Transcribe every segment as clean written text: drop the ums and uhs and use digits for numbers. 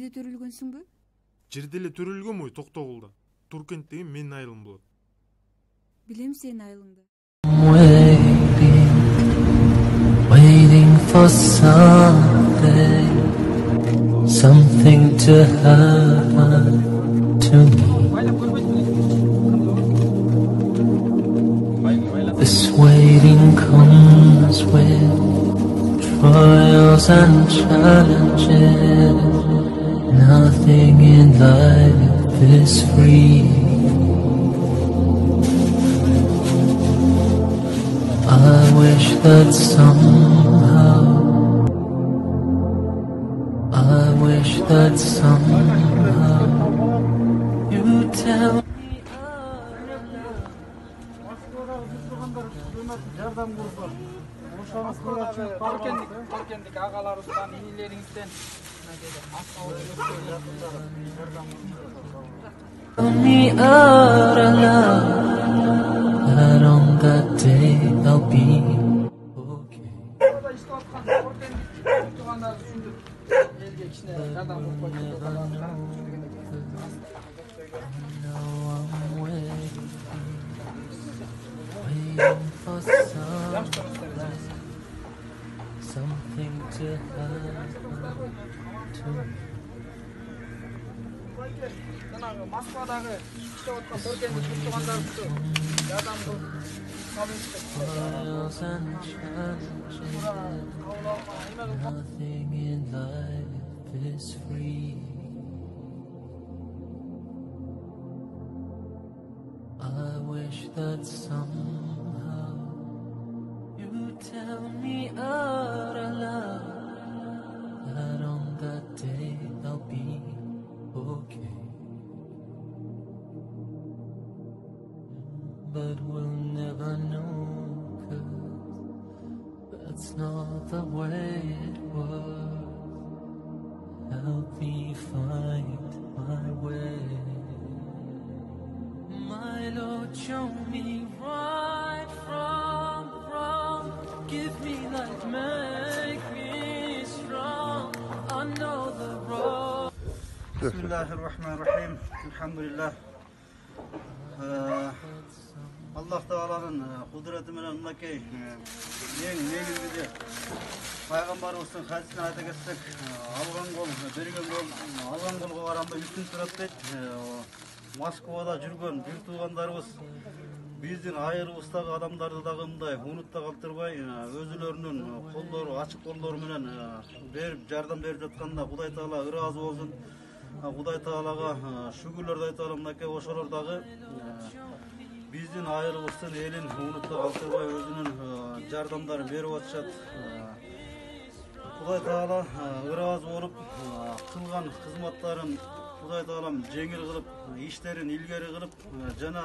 жерде төрөлгөнсүңбү? Жерде эле төрөлгөнмү Токтогулда. Туркент деген менин айылым болот. Билем сенин айылыңды. Waiting for something to happen to me. This waiting comes with trials and challenges. Nothing in life is free. I wish that somehow you tell me. Torkendik ağalarımızdan, iyilerinizden Me out of love, that on that day I'll be okay. Waiting for something to happen to me. Moskvadagi ishlayotgan Torkendik turganlarimizni yordam qilib Trials and challenges, nothing in life is free. I wish that somehow you tell me out of love, that on that day I'll be okay. But we'll never know, 'cause that's not the way it works. Help me find my way. My Lord, show me right from wrong. Give me light, make me strong. I know the road. Bismillahirrahmanirrahim. Elhamdülillah. Allah Teala'nın kudreti bilen mınakey en negizgide Peygamberimizin hadisine ayta ketsek algan kol, bergen kol, algan kolga karanda üstün turat deyt. Moskvada жүргөн бир туугандарыбыз биздин айылыбыздагы адамдарды дагы мындай унутта калтырбай өзүлөрүнүн колдору ачык колдору менен берип жардам берип жатканда Кудай Таала ыраазы болсун. Кудай Таалага шүгүрлөрдү айталы мынакей ошолор дагы биздин айылыбыздын элин унутта калтырбай өзүнүн жардамдарын берип атышат. Кудай Таала ыраазы болуп кылган кызматтарын Кудай Таалам жеңил кылып, иштерин илгери кылып, жана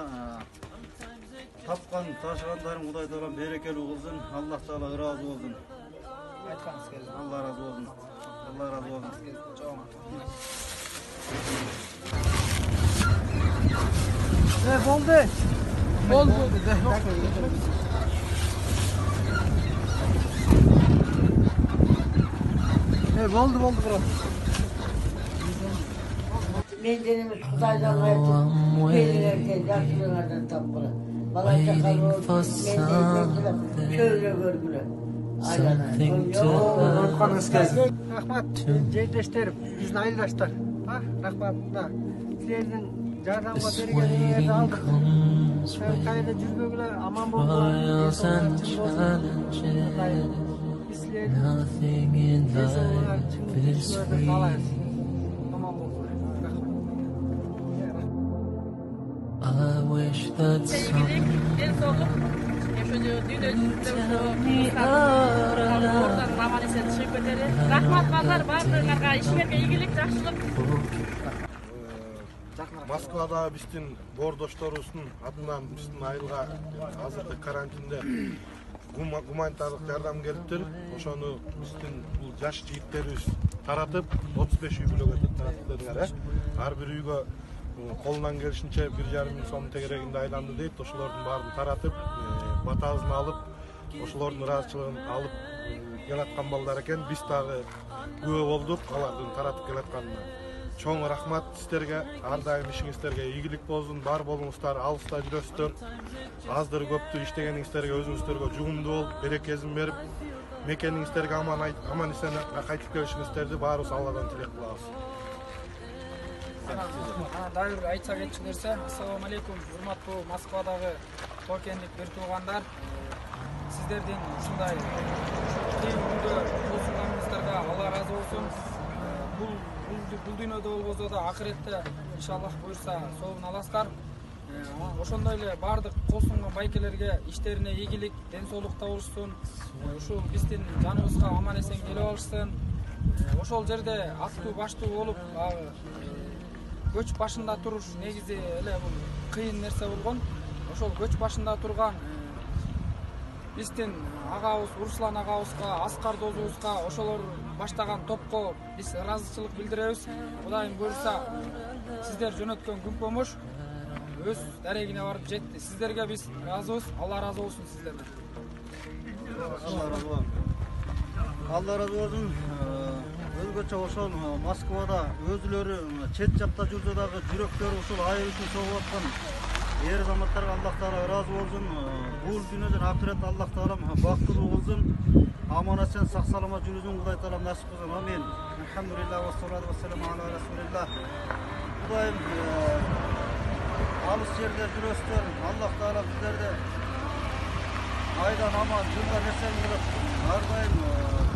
тапкан ташыгандарын Кудай Таалам берекелүү кылсын. Аллах Таала ыраазы болсун. aytganingiz keldi. Алла разы болсун. Алла разы болсун. Bo'ldi. Bo'ldi. Bo'ldi bro. Mendenimiz Kuday'dan verdim. Gelirken yaşlılardan tapılı. Bana çakalı oldu. Şöyle görgüler. Aytganingiz keldi. Rahmat. Jeydeşlerim, bizdin ayıldaşlar. Rahmat. Sizlerden jardamga bergeningizди aldık. Kayda жүргөгүлөр аман болгула. Nothing in life is free. I wish that someone Rahmat bazar barlarga işlerge ийгилик, жакшылык. Москвада биздин боордошторубуздун атынан биздин айылга азыркы карантинде гуманитарлык жардам келиптир. Ошону биздин бул жаш жигиттерибиз таратып 35 үй бүлөгө таратып бердиңер. Ар бир үйгө колунан келишинче 1,5 миң сом тегерегинде айланды дейт. Ошолордун баарын таратып, батасын алып, ошолордун ыраазычылыгын алып келаткан балдар экен. Биз дагы күбө болдук алардын таратып келатканына. чоң рахмат сіздерге. Ар дайым ишиңиздерге ийгилик болсун. Бар болуңуздар, алыста жүрөсүздөр. Аздыр көптү иштегениңиздерге өзүңүздөргө жугумдуу болуп, берекесин берип, мекениңиздерге аман эсен кайтып келишиңиздерди баарыбыз Алладан тилек кылабыз. Дагы бир айтса кетчү нерсе. Ассаламу алейкум, урматтуу Москвадагы токендик бир туугандар. Сиздердин ушундай кыйын күндө болсуңарыңыздарга Алла разы болсун. Бул дүйнөдө болбосо да акыретте иншаллах буйрса соолун аласыздар. Ошондой эле баардык кол сунган байкелерге иштерине ийгилик, ден соолук табылышсын. Ушул биздин жаныбызга аман эсен келип алышсын. Ошол жерде аттуу баштуу болуп, көч башында туруш негизи эле бул кыйын нерсе болгон. Ошол көч башында турган биздин агабыз Руслан агабызга, Аскар досубузга, ошолор баштаган топко биз ыраазычылык билдиребиз. Кудайым буйрса, сиздер жөнөткөн күн помош өз дарегине барып жетти. Сиздерге биз ыраазыбыз. Алла разы болсун сиздерден. Алла разы болсун. Алла разы болсун. Өзгөчө ошол Москвада өзүлөрү чет жакта жүрдө дагы жүрөктөрү ушул айыл үчүн согуп аткан эр азаматтарга Аллах таала ыраазы болсун. Бул дүйнөдөн акырет Аллах таалам бактылуу кылсын. Аман эсен сак саламат жүрүүсүн Кудай таалам насип кылсын. Амин. Алхамдулилlah ва салату ва саламу аля расулилlah. Кудайым алыс жерде жүрөсүздөр. Аллах таала сиздерди айдан аман, жылдан эсен кылып, ар дайым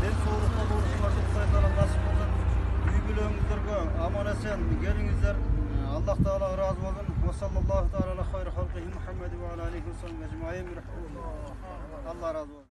ден соолукта болушуңарды Кудай таала насип кылсын. Үй бүлөңүздөргө аман эсен келиңиздер. Аллах таала ыраазы болсун. Ва саллаллаху таала ала хайри халқихи Мухаммади ва ала алейхи ва саллям ажмаин. Алла разы болсун.